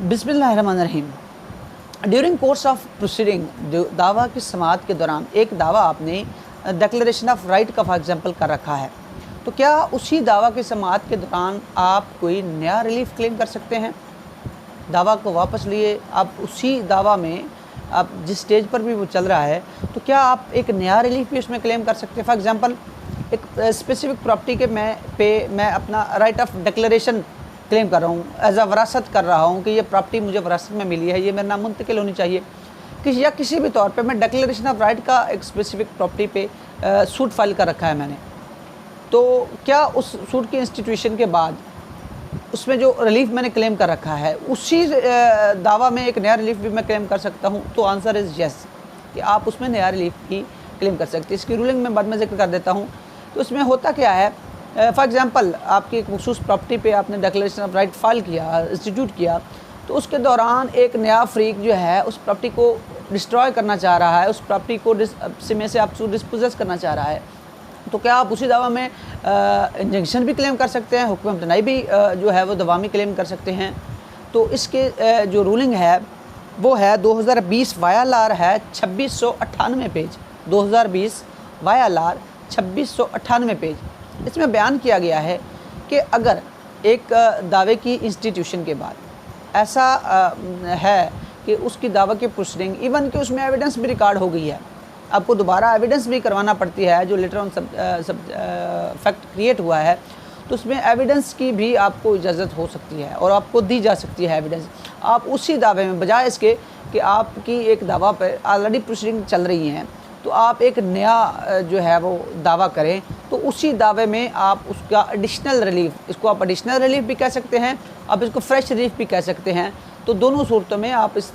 बिस्मिल्लाहिर्रहमानिर्रहीम। During course of proceeding दावा की समाअत के दौरान एक दावा आपने डिक्लेरेशन ऑफ राइट का फॉर एग्जांपल कर रखा है, तो क्या उसी दावा की समाअत के दौरान आप कोई नया रिलीफ क्लेम कर सकते हैं? दावा को वापस लिए आप उसी दावा में आप जिस स्टेज पर भी वो चल रहा है, तो क्या आप एक नया रिलीफ भी उसमें क्लेम कर सकते हैं? फॉर एग्जांपल एक स्पेसिफिक प्रॉपर्टी के मैं अपना राइट ऑफ डिक्लेरेशन क्लेम कर रहा हूँ, एज अ वरासत कर रहा हूँ कि ये प्रॉपर्टी मुझे वरासत में मिली है, ये मेरे नाम मुंतकिल होनी चाहिए। किसी भी तौर पे मैं डिक्लेरेशन ऑफ राइट का एक स्पेसिफिक प्रॉपर्टी पे सूट फाइल कर रखा है मैंने, तो क्या उस सूट की इंस्टीट्यूशन के बाद उसमें जो रिलीफ मैंने क्लेम कर रखा है उसी दावा में एक नया रिलीफ भी मैं क्लेम कर सकता हूँ? तो आंसर इज़ यस, कि आप उसमें नया रिलीफ भी क्लेम कर सकते हैं। इसकी रूलिंग मैं बाद में जिक्र कर देता हूँ। तो उसमें होता क्या है, फॉर एग्जांपल आपकी एक मखसूस प्रॉपर्टी पे आपने डिक्लेरेशन ऑफ राइट फाइल किया, इंस्टीट्यूट किया, तो उसके दौरान एक नया फ्रीक जो है उस प्रॉपर्टी को डिस्ट्रॉय करना चाह रहा है, उस प्रॉपर्टी को में से आप डिस्पोजेस करना चाह रहा है, तो क्या आप उसी दावा में इंजंक्शन भी क्लेम कर सकते हैं, हुक्म तनाई भी जो है वो दवामी क्लेम कर सकते हैं? तो इसके जो रूलिंग है वो है 2020 वाया लार है 2698 पेज, 2020 वाया लार 2698 पेज। इसमें बयान किया गया है कि अगर एक दावे की इंस्टीट्यूशन के बाद ऐसा है कि उसकी दावा की प्रोसीडिंग इवन कि उसमें एविडेंस भी रिकॉर्ड हो गई है, आपको दोबारा एविडेंस भी करवाना पड़ती है जो लेटर ऑन फैक्ट क्रिएट हुआ है, तो उसमें एविडेंस की भी आपको इजाज़त हो सकती है और आपको दी जा सकती है एविडेंस। आप उसी दावे में बजाय इसके कि आपकी एक दावा पर ऑलरेडी प्रोसीडिंग चल रही हैं, तो आप एक नया जो है वो दावा करें, तो उसी दावे में आप उसका एडिशनल रिलीफ, इसको आप एडिशनल रिलीफ भी कह सकते हैं, आप इसको फ्रेश रिलीफ भी कह सकते हैं। तो दोनों सूरतों में आप इस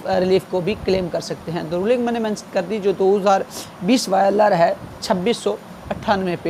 रिलीफ को भी क्लेम कर सकते हैं। तो रूलिंग मैंने मेंशन कर दी जो 2020 वाला है 2698 पे।